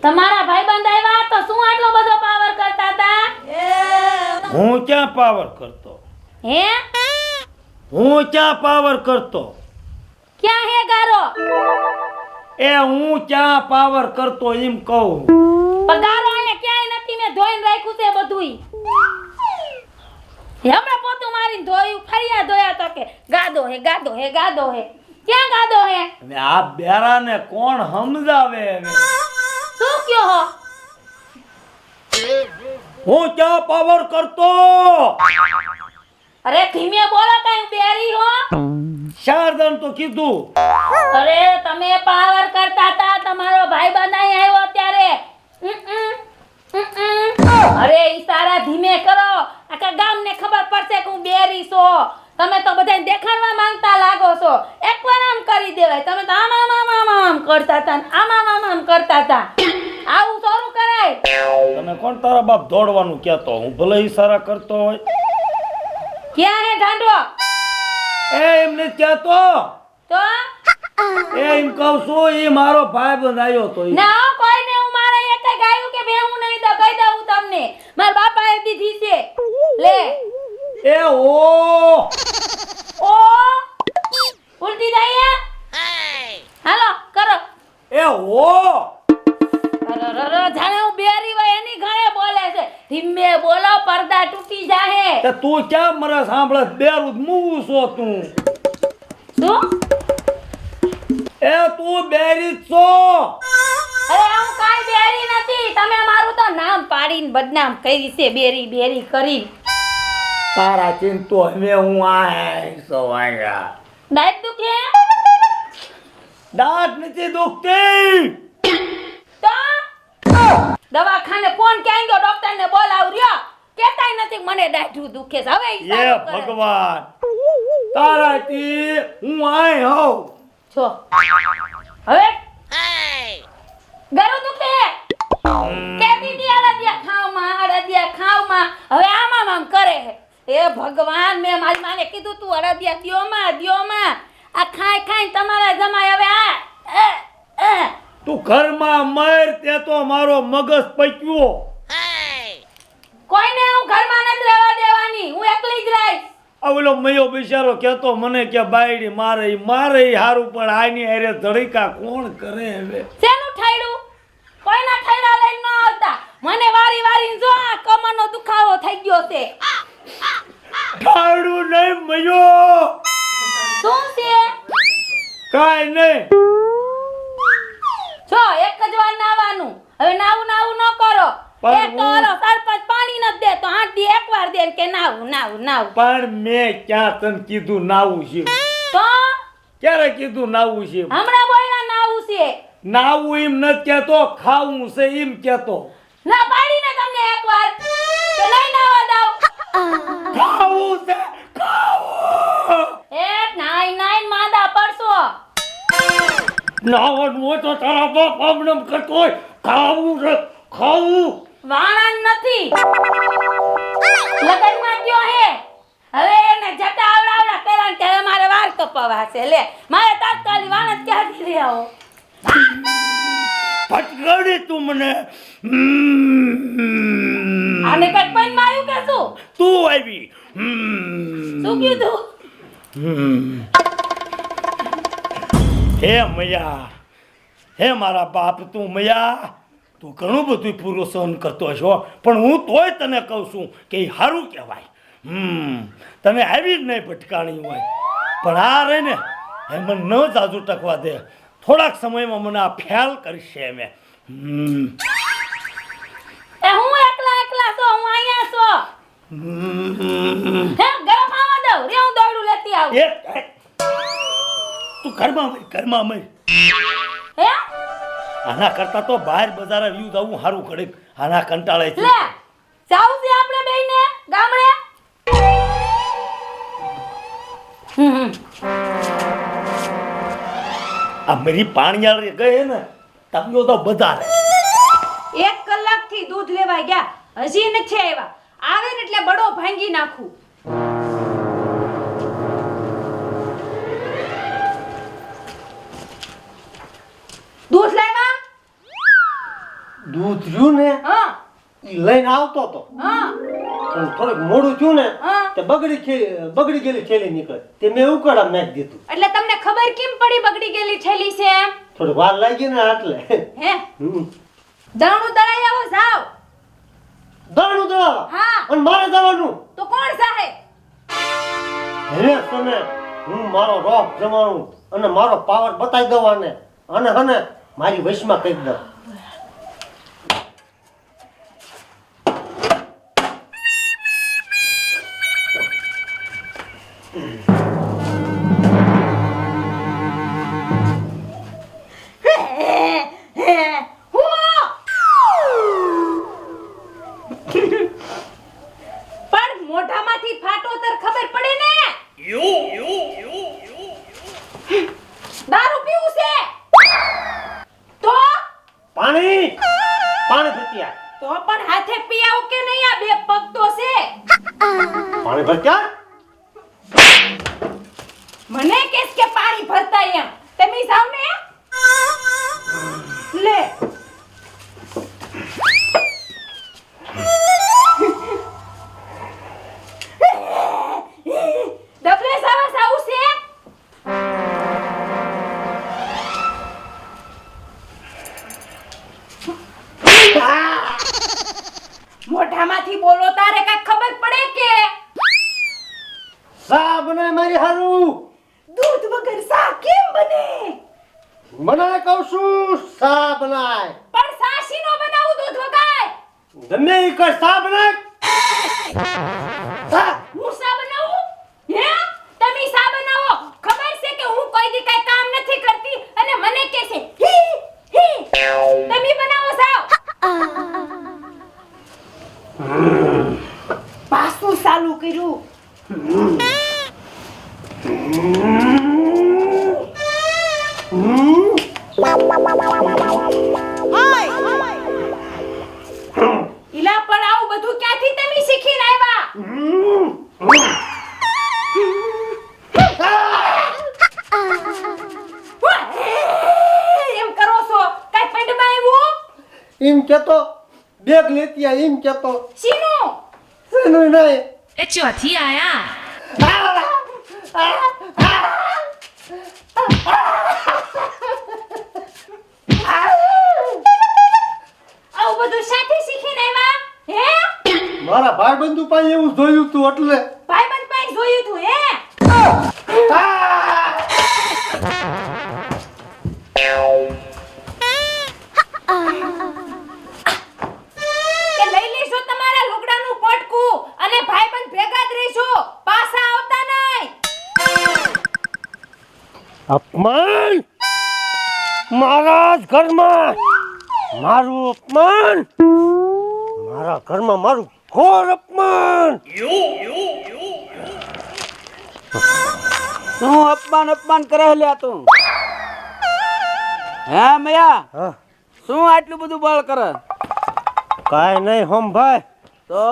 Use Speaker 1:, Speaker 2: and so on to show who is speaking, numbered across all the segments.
Speaker 1: તમારા ભાઈબંધ આવ્યા તો શું આટલો બધો પાવર કરતા હતા?
Speaker 2: હું ક્યાં પાવર કરતો?
Speaker 1: હે?
Speaker 2: હું ક્યાં પાવર કરતો?
Speaker 1: ક્યાં હે ગારો?
Speaker 2: એ હું ક્યાં પાવર કરતો એમ કહું.
Speaker 1: પગારો અહીંયા ક્યાંય નથી, મેં ધોઈને રાખ્યું છે બધુંય. હમણાં પોતું મારીને ધોયું, ફરિયા ધોયા તો કે ગાદો હે ગાદો હે ગાદો હે. ક્યાં ગાદો હે?
Speaker 2: હવે આ બેરાને કોણ સમજાવે? હવે
Speaker 1: શું કયો હો?
Speaker 2: હું ક્યાં પાવર કરતો?
Speaker 1: અરે ધીમે બોલો, કઈ બેરી હો?
Speaker 2: શારદન તો કીધું.
Speaker 1: અરે તમે પાવર કરતા હતા, તમારો ભાઈબંધ અહીં આવ્યો ત્યારે. અરે ઈશારા ધીમે કરો, આખા ગામને ખબર પડશે કે હું બેરી છો. તમે તો બધાને દેખાડવા માંગતા લાગો છો. એકવાર આમ કરી દેવાય. તમે તો આમ આમ આમ આમ આમ કરતા હતા, આમ આમ આમ આમ કરતા હતા. આવું શરૂ કરાય?
Speaker 2: તમે કોણ તારા બાપ દોડવાનું કહેતો? હું ભલે ઈશારા કરતો હોય.
Speaker 1: ક્યાં હે ઢાંડો?
Speaker 2: એ એમને કહેતો.
Speaker 1: તો
Speaker 2: એ એમ કહું છું, એ મારો ભાઈબંધ આવ્યો તો.
Speaker 1: ના કોઈને હું મારા એક ગાયું કે ભેહું નહીં દો, કહી દઉં તમને. મારા બાપાએ દીધી છે. લે
Speaker 2: એ ઓ
Speaker 1: ઉલટી જાય. હાલો કરો.
Speaker 2: એ ઓ
Speaker 1: જાણે હું બેરી હોય એની ઘરે બોલે છે. ધીમે બોલો, પડદા તૂટી જાહે.
Speaker 2: તે તું ક્યાં મને સાંભળે? બેરું મૂવું છો તું?
Speaker 1: શું?
Speaker 2: એ તું બેરી છો?
Speaker 1: અરે હું કાઈ બેરી નથી. તમે મારું તો નામ પાડીને બદનામ કરી છે, બેરી બેરી કરી.
Speaker 2: તારા ચિંતો હવે હું આ આયા.
Speaker 1: દાંત દુખે?
Speaker 2: દાંત નથી દુખતી.
Speaker 1: તો દવાખાને ફોન ક્યાં ગયો? ડોક્ટર ને બોલાવ રહ્યો. કેતાય નથી મને દાઢું દુખે છે. હવે
Speaker 2: એ
Speaker 1: ઈશારો કરે.
Speaker 2: ભગવાન, તારાથી હું આય હોઉં
Speaker 1: છો. હવે ગરું દુખે કે દીદી અડદિયા ખાવમાં હવે આમ કરે છે. એ ભગવાન, મેં મારી માને કીધું તું અડદિયા દ્યોમાં આ ખાઈ તમારા જમાય. હવે આ
Speaker 2: તું ઘરમાં મર, તે તો મારો મગજ પચ્યો.
Speaker 1: કોઈને હું ઘરમાં નથી રહેવા દેવાની. હું એકલી જ રહીશ.
Speaker 2: ઓલો મયો બિચારો કહેતો મને કે બાયડી મારે હારું, પણ આની હારે ધડીકા કોણ કરે? હવે
Speaker 1: શેનું ઠાયડું? કોઈના ઠાયડા લઈને ન આવતા. મને વારી જો આ કમરનો દુખાવો થઈ ગયો છે.
Speaker 2: ઠાડું નહીં મયો,
Speaker 1: શું છે?
Speaker 2: કાઈ નહીં.
Speaker 1: જો એક જ વાર નાવાનું. હવે નાવું ન કરો.
Speaker 2: પણ
Speaker 1: એક તો ઓલો સરપંચ પાણી ન દે તો હાથી એકવાર દે કે નાવું.
Speaker 2: પણ મેં ક્યાં તને કીધું નાવું છે?
Speaker 1: તો
Speaker 2: ક્યારે કીધું નાવું છે?
Speaker 1: હમણાં બોલ્યા નાવું છે.
Speaker 2: નાવું એમ નથી કહેતો, ખાવું છે એમ કહેતો.
Speaker 1: ના પાડીને તમને એકવાર તો નહીં નાવા દઉં.
Speaker 2: ખાવું છે, ખાવું.
Speaker 1: એ નાઈ માંદા પડશો.
Speaker 2: નાવાનું હોય તો તારા બાપ આમનેમ કરતો હોય. ખાવું છે, ખાવું.
Speaker 1: વાણા નથી. લગનમાં ગયો હે. હવે એને જટા આવડા કર્યા કે હવે મારે વાર કપાવા છે. લે મારે તાત્કાલિક વાણા જ ક્યાંથી લઈ આવો.
Speaker 2: ફટકાડી તું મને.
Speaker 1: આને કઈ પણ માર્યું કે શું?
Speaker 2: તું આવી.
Speaker 1: શું કીધું?
Speaker 2: હે મયા, હે મારા બાપ, તું મયા, તું ઘણું બધું પૂરું સહન કરતો છો, પણ હું તોય તને કહું છું કે એ સારું કહેવાય. તને આવી જ નહીં ભટકાણી હોય, પણ આ રહે ને એ મને ન જાજુ ટકવા દે. થોડાક સમયમાં મને આ ખ્યાલ કરશે. મેં
Speaker 1: હું એકલા છો, હું અહીંયા છો. હે ગરમ આવા દઉં રે, હું દોડું લેતી આવું.
Speaker 2: તું ઘરમાં મર.
Speaker 1: હે
Speaker 2: આના કરતા તો બહાર બજાર વ્યૂ જવું સારું ઘડે. આના કંટાળે છે.
Speaker 1: લે જાવું છે આપણે બેયને ગામડે.
Speaker 2: આ મારી પાણીયાળ ગઈ ને તમ્યો તો બધા
Speaker 3: 1 કલાકથી દૂધ લેવા ગયા, હજી નથી આવ્યા. આવે ને એટલે બડો ભાંગી નાખું. દૂધ લાવ્યા?
Speaker 4: દૂધ રહ્યું ને
Speaker 3: હા
Speaker 4: ઈ લઈને આવતો તો
Speaker 3: હા
Speaker 4: પણ થોડુંક મોડું થયું ને
Speaker 3: હા.
Speaker 4: તે બગડી ગયેલી થેલી નીકળી તે મેં ઉકાળા નાખી દીધું.
Speaker 3: એટલે તમને ખબર કેમ પડી બગડી ગયેલી થેલી છે એમ?
Speaker 4: થોડીક વાર લાગી ને એટલે
Speaker 3: હે
Speaker 4: હમ.
Speaker 3: દાણું દળાઈ આવો જાવ.
Speaker 4: દાણું દળાવા
Speaker 3: હા
Speaker 4: અને મારે જવાનું
Speaker 3: તો કોણ સાહે?
Speaker 4: હે તને હું મારો રોપ જમાણું અને મારો પાવર બતાવી દઉં અને હને મારી વશમાં કહી દઉં.
Speaker 3: પણ મોઢામાંથી ફાટો તર ખબર પડે ને. દારૂ પીવું છે તો
Speaker 4: પાણી ભરતી આય.
Speaker 3: તો પણ હાથે પી આવ કે નહીં? આ બે પગ તો છે.
Speaker 4: પાણી ભરતી આય.
Speaker 3: મને કેસ કે પાણી ભરતા એમ તમે જાવ ને લે. ડબલે સાવા સાવું છે. મોઢામાંથી બોલો તારે કાંઈ ખબર પડે કે?
Speaker 4: સા બનાય મારી હારું.
Speaker 3: દૂધ વગર સા કેમ બને?
Speaker 4: બનાય કહું છું સા બનાય.
Speaker 3: પણ સાસી નો બનાવું દૂધ વગર.
Speaker 4: ગમે ઈ કર સા બનાય. સા
Speaker 3: હું સા બનાવું? હે તમે સા બનાવો? ખબર છે કે હું કોઈ દી કાઈ કામ નથી કરતી અને મને કહે છે હી હી તમે બનાવો સાવ. પાછું ચાલુ કર્યું. ઈલા પણ આવું બધું ક્યાંથી તમે શીખીને આવ્યા? એમ કરો છો કાઈ પંડમાં આવ્યું?
Speaker 4: એમ કેતો બેગ લેતી આ એમ કેતો
Speaker 3: શીનું?
Speaker 4: એનું નહીં.
Speaker 1: એ ચોથી આયા
Speaker 3: આવું બધું સાથે શીખીને આવ્યા? હે
Speaker 4: મારા ભાઈબંધુ પાસે એવું જોયું તું એટલે
Speaker 3: ભાઈબંધ પાસે જોયું તું? હે કે લઈ લેશો તમારા લુગડાનું પટકું અને ભાઈબંધ ભેગા જ રહેશો, પાછા આવતા નહીં.
Speaker 4: અપમાન મારા જ ઘરમાં મારું અપમાન મારા ઘરમાં મારું ઘોર અપમાન.
Speaker 5: શું અપમાન કરે લ્યા તું? હે મયા
Speaker 4: હા
Speaker 5: શું આટલું બધું બળ કરે?
Speaker 4: કાંઈ નહીં હોમ ભાઈ
Speaker 5: તો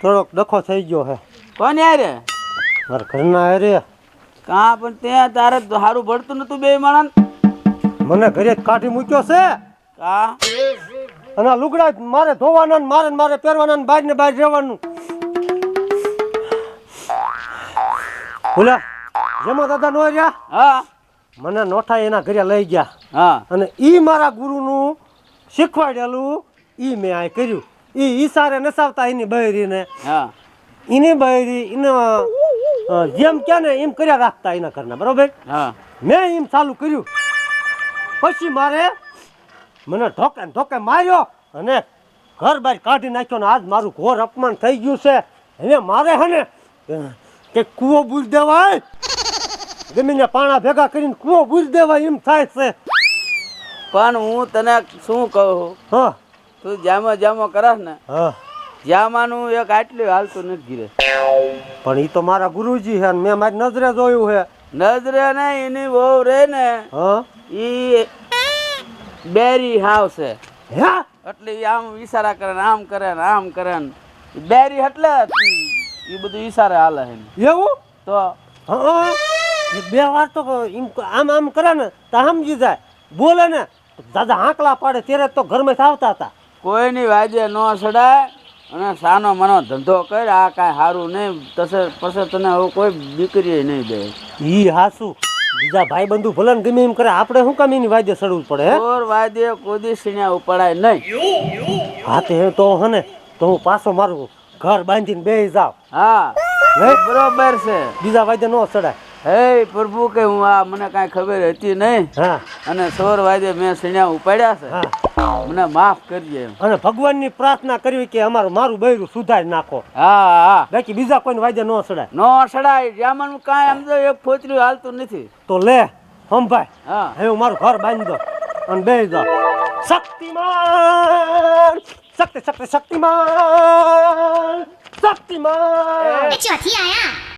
Speaker 4: થોડોક ડખો થઈ ગયો હે
Speaker 5: કોણ યાર?
Speaker 4: મારા ઘરના હારે
Speaker 5: કાં પણ ત્યાં તારે સારું ભળતું નતું બે માણસ?
Speaker 4: મને ઘરે જ કાઢી મૂક્યો છે
Speaker 5: કા
Speaker 4: અને આ લુગડા મારે ધોવાના ને મારે પહેરવાના ને બહાર ને બહાર રહેવાનું. બોલા જેમાં દાદા નો રહ્યા
Speaker 5: હા
Speaker 4: મને નોઠા એના ઘરે લઈ ગયા
Speaker 5: હા
Speaker 4: અને ઈ મારા ગુરુનું શીખવાડેલું ઈ મેં આ કર્યું. ઈ ઈશારે નસાવતા એની બહેરીને
Speaker 5: હા
Speaker 4: એની બહેરી એને જેમ કે ને એમ કર્યા રાખતા એના ઘરના બરોબર.
Speaker 5: હા
Speaker 4: મેં એમ ચાલુ કર્યું પછી મારે મને ધોકે માર્યો અને ઘર બહાર કાઢી નાખ્યો ને આજ મારું ઘોર અપમાન થઈ ગયું છે. હવે મારે હે ને કે કૂવો બૂર દેવાય જમીને પાણા ભેગા કરીને કૂવો બૂર દેવાય એમ થાય છે.
Speaker 5: પણ હું તને શું કહું,
Speaker 4: હા
Speaker 5: તું જામો કરસ ને
Speaker 4: હા
Speaker 5: જામાનું એક આટલું હાલતું નથી ઘીરે.
Speaker 4: પણ એ તો મારા ગુરુજી છે ને મેં મારી નજરે જોયું છે.
Speaker 5: નજરે ને એની બહુ રે ને
Speaker 4: હા
Speaker 5: ઈ બેરી હાવ છે
Speaker 4: હે
Speaker 5: એટલે ઈ આમ ઈશારા કરે ને આમ કરે ને આમ કરે ને બેરી એટલે એ બધું ઈશારે હાલે છે.
Speaker 4: એવું
Speaker 5: તો
Speaker 4: હા એ બે વાર તો એમ આમ કરે ને તો સમજી જાય બોલે ને તો દાદા આંકલા પાડે ત્યારે તો ઘરમાં જ આવતા હતા.
Speaker 5: કોઈની વાજે ન સડાય અને સાનો મનો ધંધો કર. આ કાંઈ સારું નહીં પછી તને હવે કોઈ દીકરી નહીં દે.
Speaker 4: ઈ હાસુ બીજા ભાઈ બંધુ ભલે ને ગમે એમ કરે, આપણે શું કામ એની વાજે સડવું પડે હે?
Speaker 5: ચોર વાજે કોઈ સીણ્યા ઉપાડાય નહીં.
Speaker 4: હા તે તો હને તો હું પાછો મારું ઘર બાંધીને બેસી જાવ.
Speaker 5: હા
Speaker 4: નહીં?
Speaker 5: બરોબર છે.
Speaker 4: બીજા વાજે ન સડાય.
Speaker 5: હે પ્રભુ કે હું આ મને કાંઈ ખબર હતી નહીં
Speaker 4: હા
Speaker 5: અને ચોર વાજે મેં સીણ્યા ઉપાડ્યા છે.
Speaker 4: હા
Speaker 5: મને માફ કરજે.
Speaker 4: અને ભગવાનની પ્રાર્થના કરવી કે મારું બૈરું સુધારી નાખો.
Speaker 5: હા હા
Speaker 4: બાકી બીજા કોઈને વાજે ન સડાય.
Speaker 5: નો સડાય. જામનું કાંઈ આમ તો એક ફોતરી હાલતું નથી.
Speaker 4: તો લે હંભાઈ,
Speaker 5: હા
Speaker 4: હવે હું મારું ઘર બાંધી દો અને બેસી જાવ. શક્તિમાન શક્તિમાન શક્તિમાન.
Speaker 6: ચોથી આયા